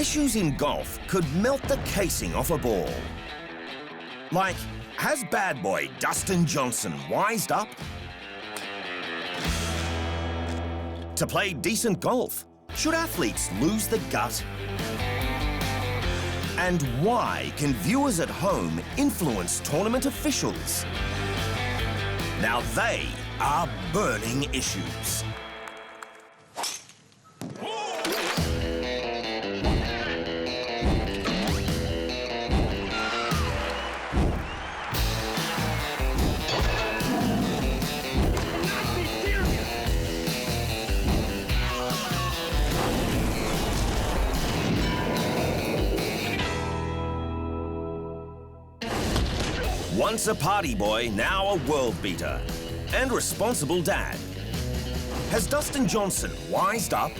Issues in golf could melt the casing off a ball. Like, has bad boy Dustin Johnson wised up? To play decent golf, should athletes lose the gut? And why can viewers at home influence tournament officials? Now they are burning issues. Once a party boy, now a world beater and responsible dad. Has Dustin Johnson wised up?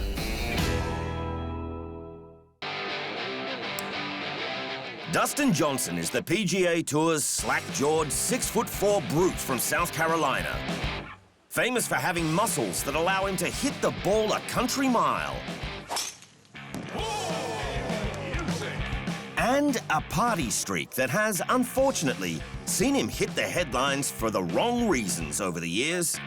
Dustin Johnson is the PGA Tour's slack-jawed 6'4" brute from South Carolina. Famous for having muscles that allow him to hit the ball a country mile. And a party streak that has, unfortunately, seen him hit the headlines for the wrong reasons over the years.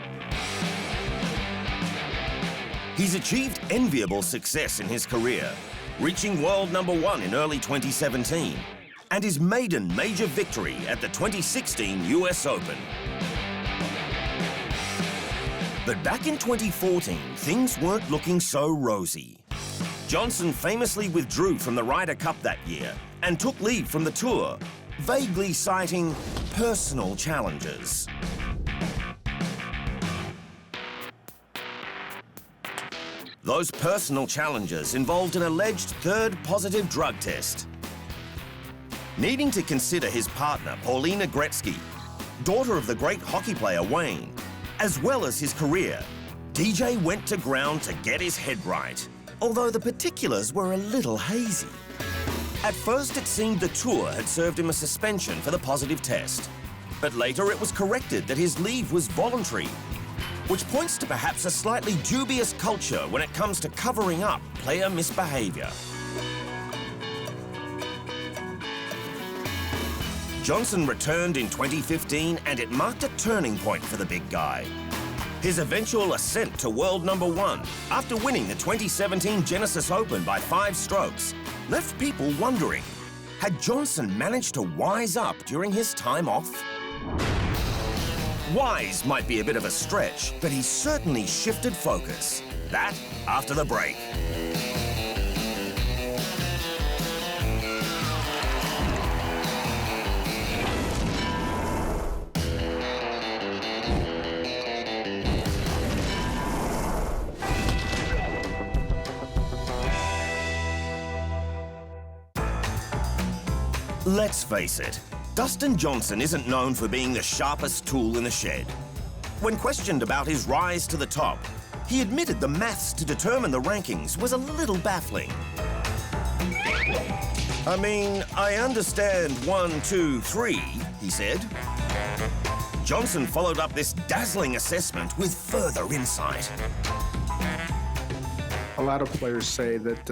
He's achieved enviable success in his career, reaching world #1 in early 2017, and his maiden major victory at the 2016 US Open. But back in 2014, things weren't looking so rosy. Johnson famously withdrew from the Ryder Cup that year and took leave from the tour, vaguely citing personal challenges. Those personal challenges involved an alleged third positive drug test. Needing to consider his partner, Paulina Gretzky, daughter of the great hockey player Wayne, as well as his career, DJ went to ground to get his head right, although the particulars were a little hazy. At first, it seemed the tour had served him a suspension for the positive test, but later it was corrected that his leave was voluntary, which points to perhaps a slightly dubious culture when it comes to covering up player misbehavior. Johnson returned in 2015, and it marked a turning point for the big guy. His eventual ascent to world #1 after winning the 2017 Genesis Open by 5 strokes left people wondering, had Johnson managed to wise up during his time off? Wise might be a bit of a stretch, but he certainly shifted focus. That after the break. Let's face it, Dustin Johnson isn't known for being the sharpest tool in the shed. When questioned about his rise to the top, he admitted the maths to determine the rankings was a little baffling. I mean, I understand 1, 2, 3, he said. Johnson followed up this dazzling assessment with further insight. A lot of players say that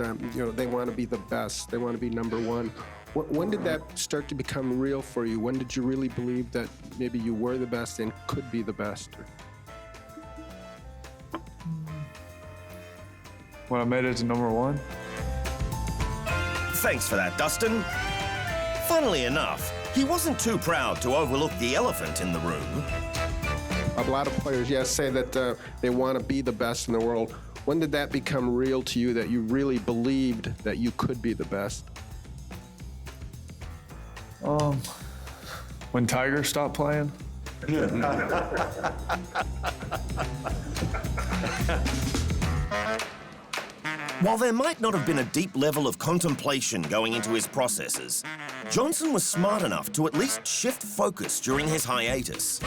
they want to be the best, they want to be #1. When did that start to become real for you? When did you really believe that maybe you were the best and could be the best? When I made it to #1. Thanks for that, Dustin. Funnily enough, he wasn't too proud to overlook the elephant in the room. A lot of players, yes, say that they want to be the best in the world. When did that become real to you, that you really believed that you could be the best? When Tiger stopped playing. While there might not have been a deep level of contemplation going into his processes, Johnson was smart enough to at least shift focus during his hiatus.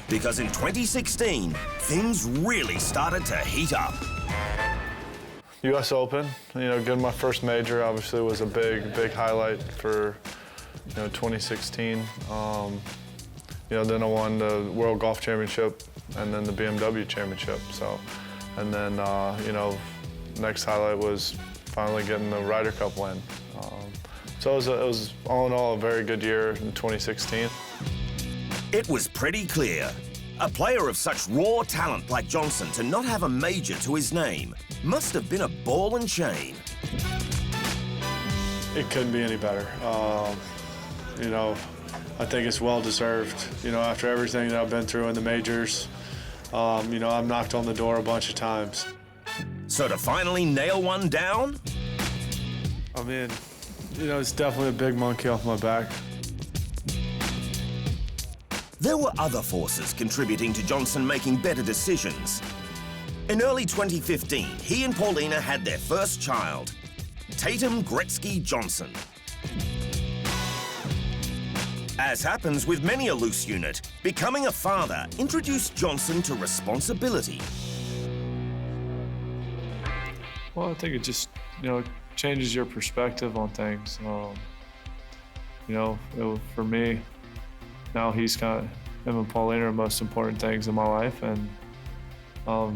Because in 2016, things really started to heat up. US Open, getting my first major obviously was a big highlight for, 2016. Then I won the World Golf Championship and then the BMW Championship. So, and then, next highlight was finally getting the Ryder Cup win. So it was all in all a very good year in 2016. It was pretty clear. A player of such raw talent like Johnson to not have a major to his name must have been a ball and chain. It couldn't be any better. You know, I think it's well-deserved. You know, after everything that I've been through in the majors, you know, I've knocked on the door a bunch of times. So to finally nail one down? I mean, you know, it's definitely a big monkey off my back. There were other forces contributing to Johnson making better decisions. In early 2015, he and Paulina had their first child, Tatum Gretzky Johnson. As happens with many a loose unit, becoming a father introduced Johnson to responsibility. Well, I think it just, you know, changes your perspective on things. You know, for me, now he's got, him and Paulina are the most important things in my life, and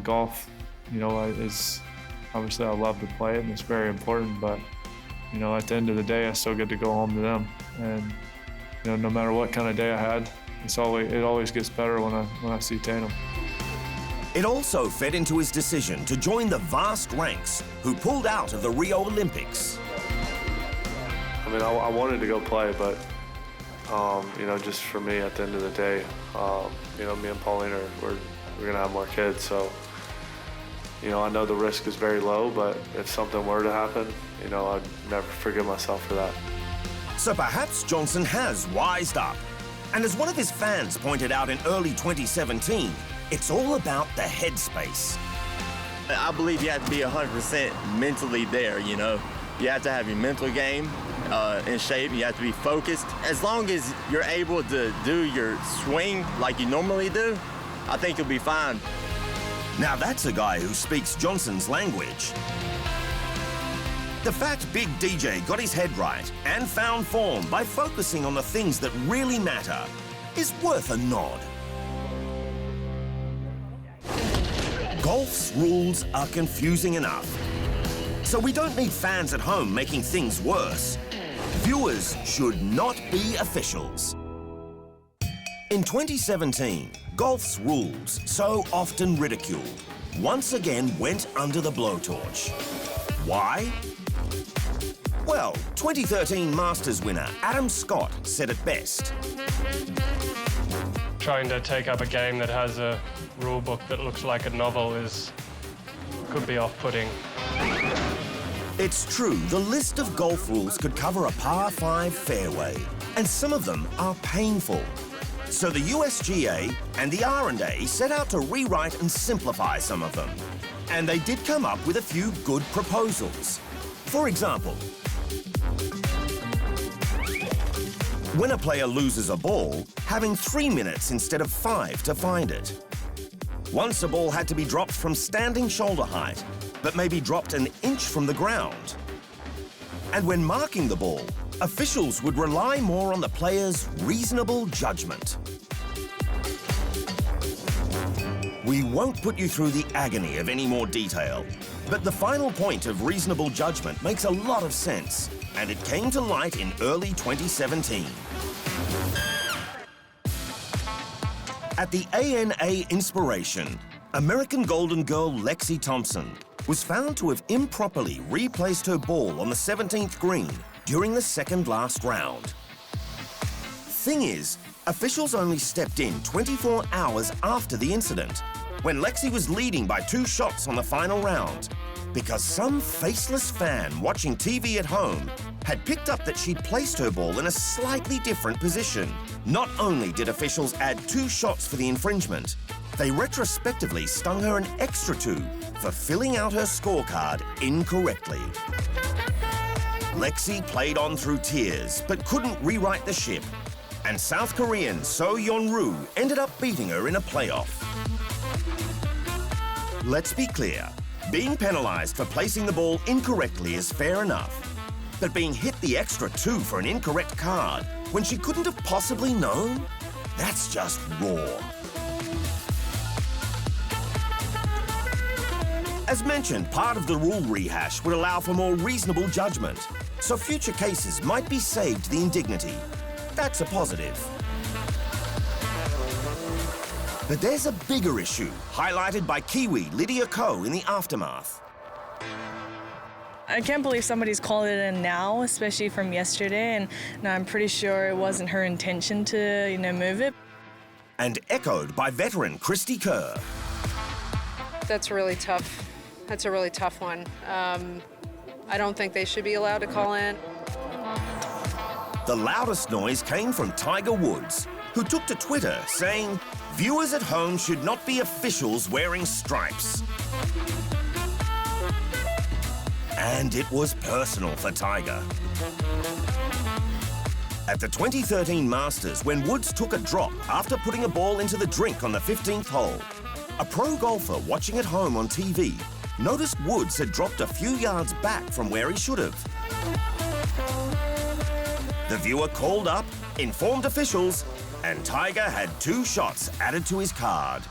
golf, you know, is obviously I love to play it and it's very important, but you know, at the end of the day, I still get to go home to them, and you know, no matter what kind of day I had, it always gets better when I see Tatum. It also fed into his decision to join the vast ranks who pulled out of the Rio Olympics. I mean, I wanted to go play, but you know, just for me, at the end of the day, you know, me and Paulina, we're gonna have more kids, so you know, I know the risk is very low, but if something were to happen, you know, I'd never forgive myself for that. So perhaps Johnson has wised up. And as one of his fans pointed out in early 2017, it's all about the headspace. I believe you have to be 100% mentally there, you know. You have to have your mental game in shape. You have to be focused. As long as you're able to do your swing like you normally do, I think you'll be fine. Now that's a guy who speaks Johnson's language. The fact Big DJ got his head right and found form by focusing on the things that really matter is worth a nod. Golf's rules are confusing enough, so we don't need fans at home making things worse. Viewers should not be officials. In 2017, golf's rules, so often ridiculed, once again went under the blowtorch. Why? Well, 2013 Masters winner Adam Scott said it best. Trying to take up a game that has a rule book that looks like a novel could be off-putting. It's true, the list of golf rules could cover a par 5 fairway, and some of them are painful. So the USGA and the R&A set out to rewrite and simplify some of them. And they did come up with a few good proposals. For example, when a player loses a ball, having 3 minutes instead of 5 to find it. Once a ball had to be dropped from standing shoulder height, but maybe dropped an inch from the ground. And when marking the ball, officials would rely more on the player's reasonable judgment. We won't put you through the agony of any more detail, but the final point of reasonable judgment makes a lot of sense, and it came to light in early 2017. At the ANA Inspiration, American Golden Girl Lexi Thompson was found to have improperly replaced her ball on the 17th green during the second last round. Thing is, officials only stepped in 24 hours after the incident, when Lexi was leading by 2 shots on the final round, because some faceless fan watching TV at home had picked up that she'd placed her ball in a slightly different position. Not only did officials add 2 shots for the infringement, they retrospectively stung her an extra 2 for filling out her scorecard incorrectly. Lexi played on through tears, but couldn't rewrite the ship, and South Korean So Yeon-roo ended up beating her in a playoff. Let's be clear, being penalized for placing the ball incorrectly is fair enough, but being hit the extra 2 for an incorrect card when she couldn't have possibly known? That's just raw. As mentioned, part of the rule rehash would allow for more reasonable judgment, so future cases might be saved the indignity. That's a positive. But there's a bigger issue, highlighted by Kiwi Lydia Ko in the aftermath. I can't believe somebody's calling it in now, especially from yesterday, and I'm pretty sure it wasn't her intention to, move it. And echoed by veteran Christy Kerr. That's really tough. That's a really tough one. I don't think they should be allowed to call in. The loudest noise came from Tiger Woods, who took to Twitter saying, "Viewers at home should not be officials wearing stripes." And it was personal for Tiger. At the 2013 Masters, when Woods took a drop after putting a ball into the drink on the 15th hole, a pro golfer watching at home on TV noticed Woods had dropped a few yards back from where he should have. The viewer called up, informed officials, and Tiger had 2 shots added to his card.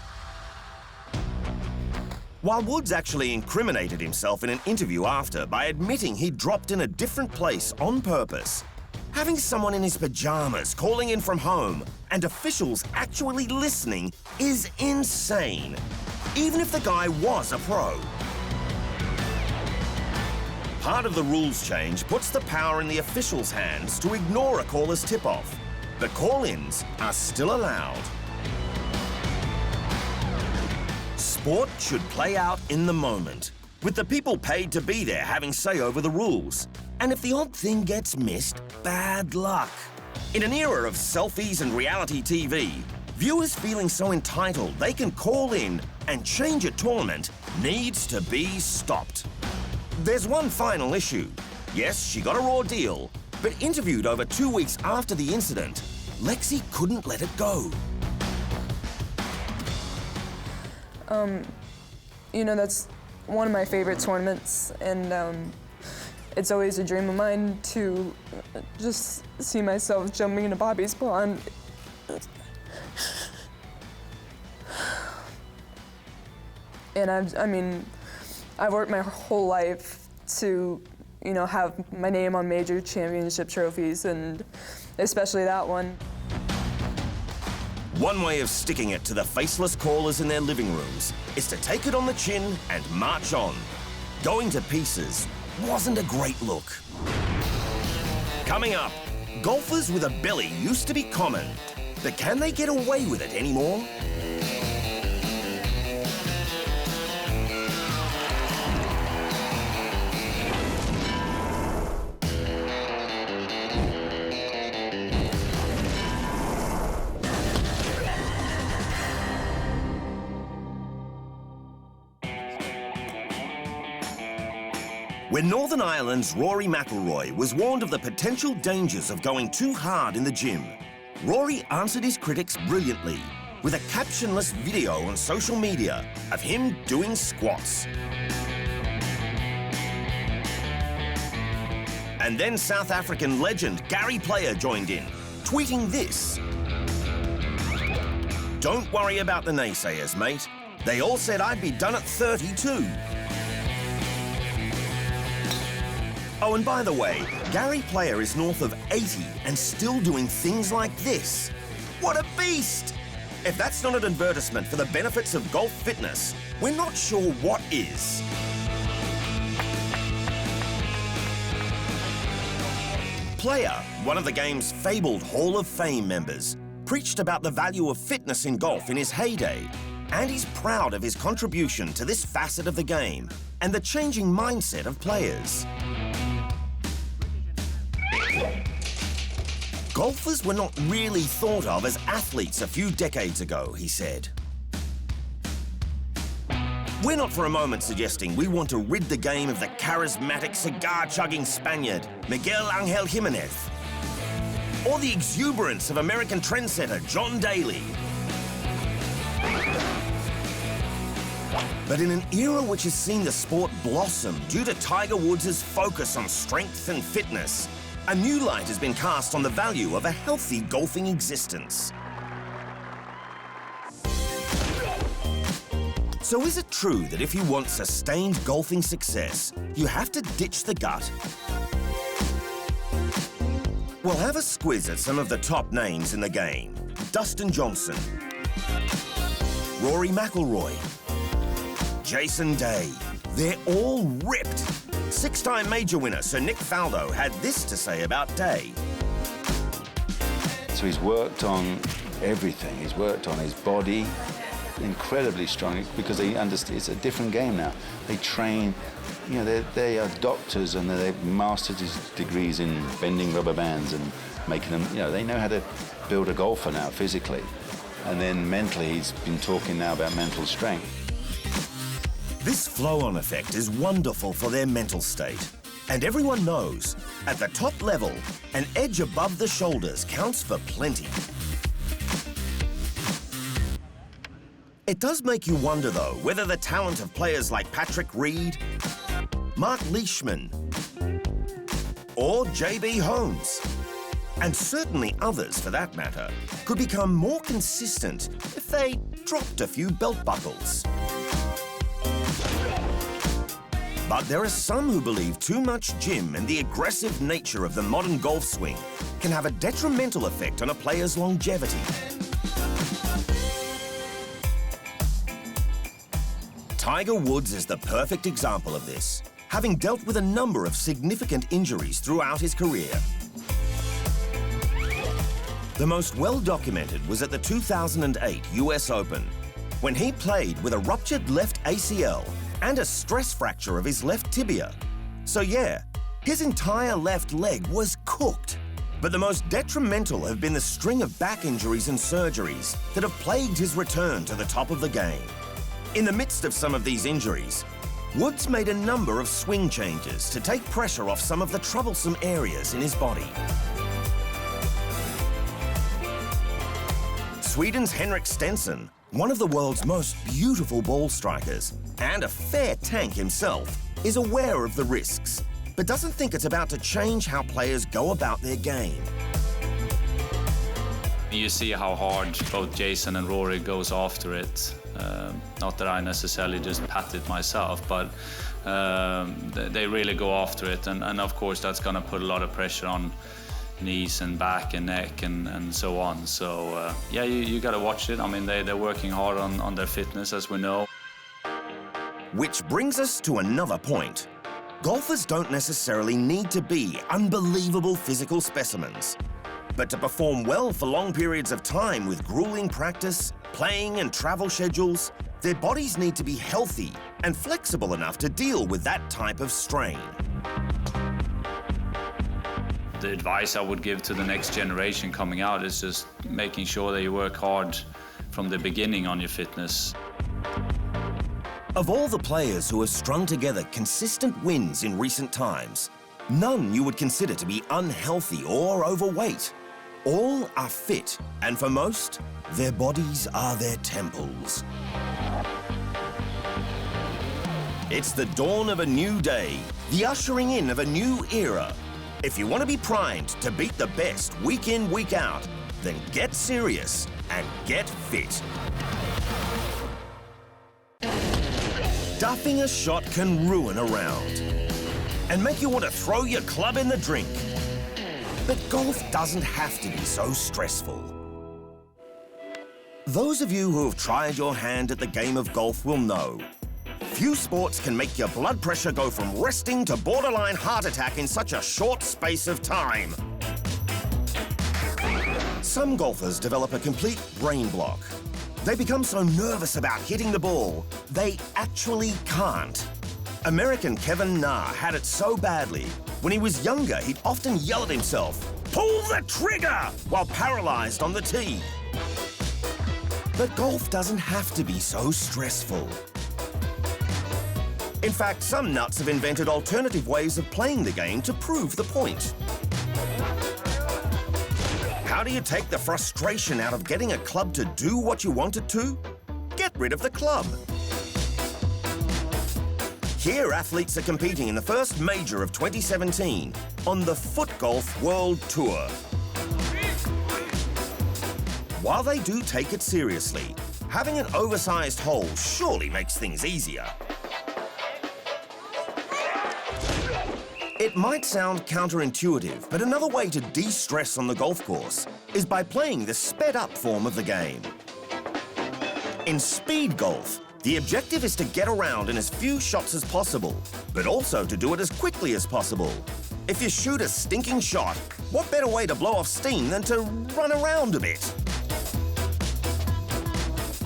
While Woods actually incriminated himself in an interview after by admitting he'd dropped in a different place on purpose, having someone in his pajamas calling in from home and officials actually listening is insane, even if the guy was a pro. Part of the rules change puts the power in the officials' hands to ignore a caller's tip-off, but call-ins are still allowed. Sport should play out in the moment, with the people paid to be there having say over the rules. And if the odd thing gets missed, bad luck. In an era of selfies and reality TV, viewers feeling so entitled they can call in and change a tournament needs to be stopped. There's one final issue. Yes, she got a raw deal, but interviewed over 2 weeks after the incident, Lexi couldn't let it go. That's one of my favorite tournaments, and it's always a dream of mine to just see myself jumping into Bobby's pond. And I've worked my whole life to, have my name on major championship trophies, and especially that one. One way of sticking it to the faceless callers in their living rooms is to take it on the chin and march on. Going to pieces wasn't a great look. Coming up, golfers with a belly used to be common, but can they get away with it anymore? When Northern Ireland's Rory McIlroy was warned of the potential dangers of going too hard in the gym, Rory answered his critics brilliantly with a captionless video on social media of him doing squats. And then South African legend Gary Player joined in, tweeting this: "Don't worry about the naysayers, mate. They all said I'd be done at 32. Oh, and by the way, Gary Player is north of 80 and still doing things like this. What a beast! If that's not an advertisement for the benefits of golf fitness, we're not sure what is. Player, one of the game's fabled Hall of Fame members, preached about the value of fitness in golf in his heyday, and he's proud of his contribution to this facet of the game and the changing mindset of players. Golfers were not really thought of as athletes a few decades ago, he said. We're not for a moment suggesting we want to rid the game of the charismatic cigar-chugging Spaniard, Miguel Angel Jimenez, or the exuberance of American trendsetter John Daly. But in an era which has seen the sport blossom due to Tiger Woods' focus on strength and fitness, a new light has been cast on the value of a healthy golfing existence. So is it true that if you want sustained golfing success, you have to ditch the gut? We'll have a squiz at some of the top names in the game. Dustin Johnson, Rory McIlroy, Jason Day. They're all ripped. Six-time major winner Sir Nick Faldo had this to say about Day. So he's worked on everything. He's worked on his body, incredibly strong, because they understand it's a different game now. They train, you know, they are doctors and they've mastered his degrees in bending rubber bands and making them, you know, they know how to build a golfer now physically. And then mentally, he's been talking now about mental strength. This flow-on effect is wonderful for their mental state. And everyone knows, at the top level, an edge above the shoulders counts for plenty. It does make you wonder, though, whether the talent of players like Patrick Reed, Mark Leishman, or J.B. Holmes, and certainly others for that matter, could become more consistent if they dropped a few belt buckles. But there are some who believe too much gym and the aggressive nature of the modern golf swing can have a detrimental effect on a player's longevity. Tiger Woods is the perfect example of this, having dealt with a number of significant injuries throughout his career. The most well-documented was at the 2008 US Open, when he played with a ruptured left ACL and a stress fracture of his left tibia. So yeah, his entire left leg was cooked. But the most detrimental have been the string of back injuries and surgeries that have plagued his return to the top of the game. In the midst of some of these injuries, Woods made a number of swing changes to take pressure off some of the troublesome areas in his body. Sweden's Henrik Stenson, one of the world's most beautiful ball strikers and a fair tank himself, is aware of the risks, but doesn't think it's about to change how players go about their game. You see how hard both Jason and Rory goes after it. Not that I necessarily just pat it myself, but they really go after it. And of course, that's going to put a lot of pressure on knees and back and neck and so on. So yeah, you got to watch it. I mean, they're working hard on their fitness, as we know. Which brings us to another point. Golfers don't necessarily need to be unbelievable physical specimens. But to perform well for long periods of time with grueling practice, playing and travel schedules, their bodies need to be healthy and flexible enough to deal with that type of strain. The advice I would give to the next generation coming out is just making sure that you work hard from the beginning on your fitness. Of all the players who have strung together consistent wins in recent times, none you would consider to be unhealthy or overweight. All are fit, and for most, their bodies are their temples. It's the dawn of a new day, the ushering in of a new era. If you want to be primed to beat the best week in, week out, then get serious and get fit. Duffing a shot can ruin a round and make you want to throw your club in the drink. But golf doesn't have to be so stressful. Those of you who have tried your hand at the game of golf will know few sports can make your blood pressure go from resting to borderline heart attack in such a short space of time. Some golfers develop a complete brain block. They become so nervous about hitting the ball, they actually can't. American Kevin Na had it so badly. When he was younger, he'd often yell at himself, "Pull the trigger!" while paralyzed on the tee. But golf doesn't have to be so stressful. In fact, some nuts have invented alternative ways of playing the game to prove the point. How do you take the frustration out of getting a club to do what you want it to? Get rid of the club. Here, athletes are competing in the first major of 2017 on the FootGolf World Tour. While they do take it seriously, having an oversized hole surely makes things easier. It might sound counterintuitive, but another way to de-stress on the golf course is by playing the sped-up form of the game. In speed golf, the objective is to get around in as few shots as possible, but also to do it as quickly as possible. If you shoot a stinking shot, what better way to blow off steam than to run around a bit?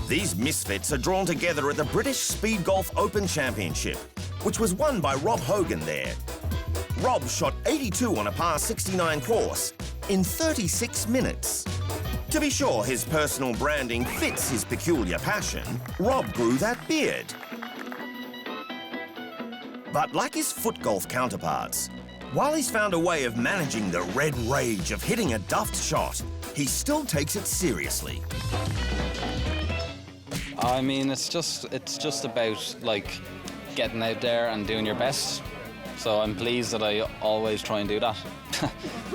These misfits are drawn together at the British Speed Golf Open Championship, which was won by Rob Hogan there. Rob shot 82 on a par 69 course in 36 minutes. To be sure his personal branding fits his peculiar passion, Rob grew that beard. But like his foot golf counterparts, while he's found a way of managing the red rage of hitting a duffed shot, he still takes it seriously. I mean, it's just about like getting out there and doing your best. So I'm pleased that I always try and do that.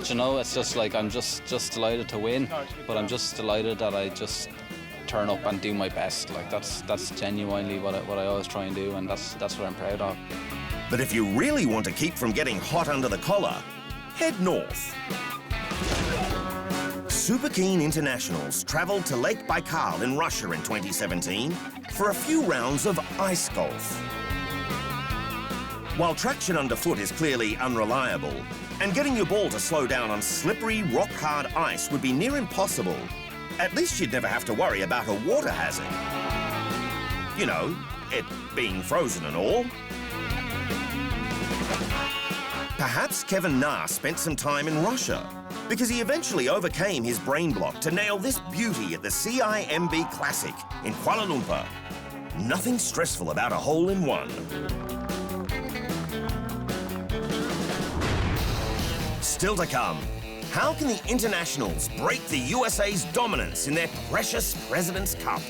You know, it's just like I'm just delighted to win, but I'm just delighted that I just turn up and do my best. Like that's genuinely what I always try and do, and that's what I'm proud of. But if you really want to keep from getting hot under the collar, head north. Super Keen Internationals travelled to Lake Baikal in Russia in 2017 for a few rounds of ice golf. While traction underfoot is clearly unreliable, and getting your ball to slow down on slippery, rock-hard ice would be near impossible, at least you'd never have to worry about a water hazard. You know, it being frozen and all. Perhaps Kevin Na spent some time in Russia, because he eventually overcame his brain block to nail this beauty at the CIMB Classic in Kuala Lumpur. Nothing stressful about a hole-in-one. Still to come, how can the internationals break the USA's dominance in their precious President's Cup?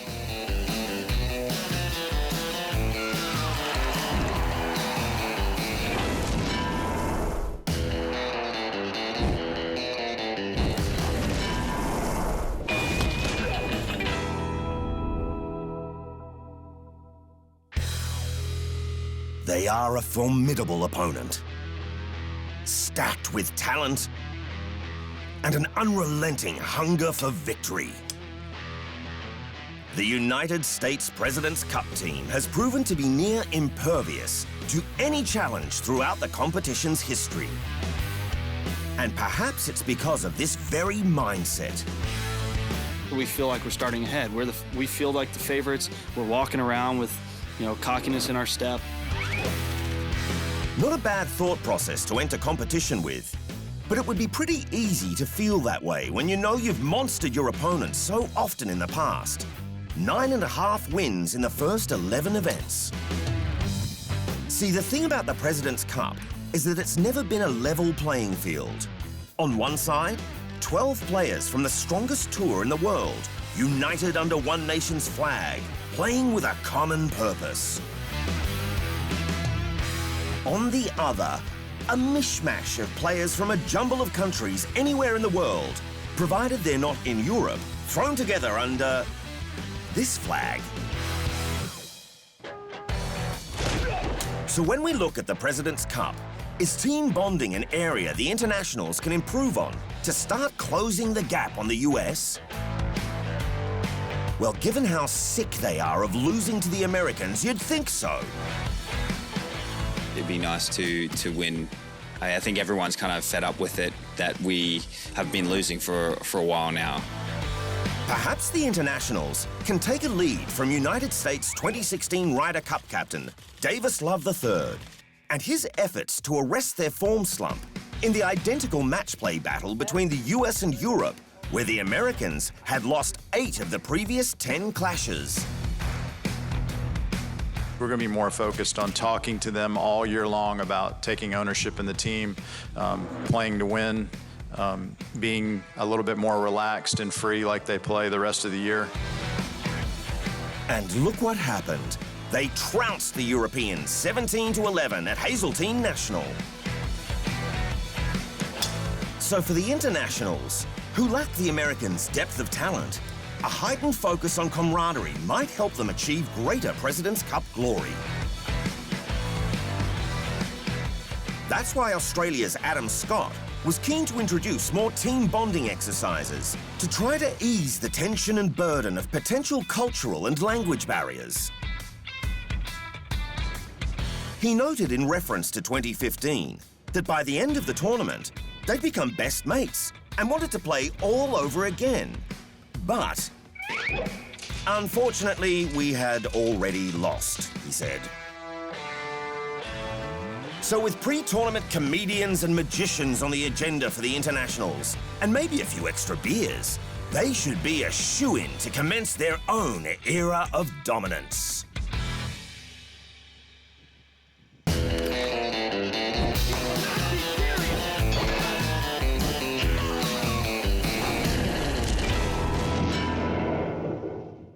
They are a formidable opponent, stacked with talent and an unrelenting hunger for victory. The United States President's Cup team has proven to be near impervious to any challenge throughout the competition's history. And perhaps it's because of this very mindset. We feel like we're starting ahead. We feel like the favorites. We're walking around with, cockiness in our step. Not a bad thought process to enter competition with, but it would be pretty easy to feel that way when you know you've monstered your opponent so often in the past. 9.5 wins in the first 11 events. See, the thing about the President's Cup is that it's never been a level playing field. On one side, 12 players from the strongest tour in the world, united under one nation's flag, playing with a common purpose. On the other, a mishmash of players from a jumble of countries anywhere in the world, provided they're not in Europe, thrown together under this flag. So when we look at the President's Cup, is team bonding an area the internationals can improve on to start closing the gap on the US? Well, given how sick they are of losing to the Americans, you'd think so. It'd be nice to win. I think everyone's kind of fed up with it, that we have been losing for a while now. Perhaps the internationals can take a lead from United States 2016 Ryder Cup captain Davis Love III and his efforts to arrest their form slump in the identical match play battle between the US and Europe, where the Americans had lost 8 of the previous 10 clashes. We're going to be more focused on talking to them all year long about taking ownership in the team, playing to win, being a little bit more relaxed and free like they play the rest of the year. And look what happened. They trounced the Europeans 17-11 at Hazeltine National. So for the internationals, who lack the Americans' depth of talent, a heightened focus on camaraderie might help them achieve greater President's Cup glory. That's why Australia's Adam Scott was keen to introduce more team bonding exercises to try to ease the tension and burden of potential cultural and language barriers. He noted in reference to 2015 that by the end of the tournament, they'd become best mates and wanted to play all over again. But unfortunately, we had already lost, he said. So with pre-tournament comedians and magicians on the agenda for the internationals, and maybe a few extra beers, they should be a shoo-in to commence their own era of dominance.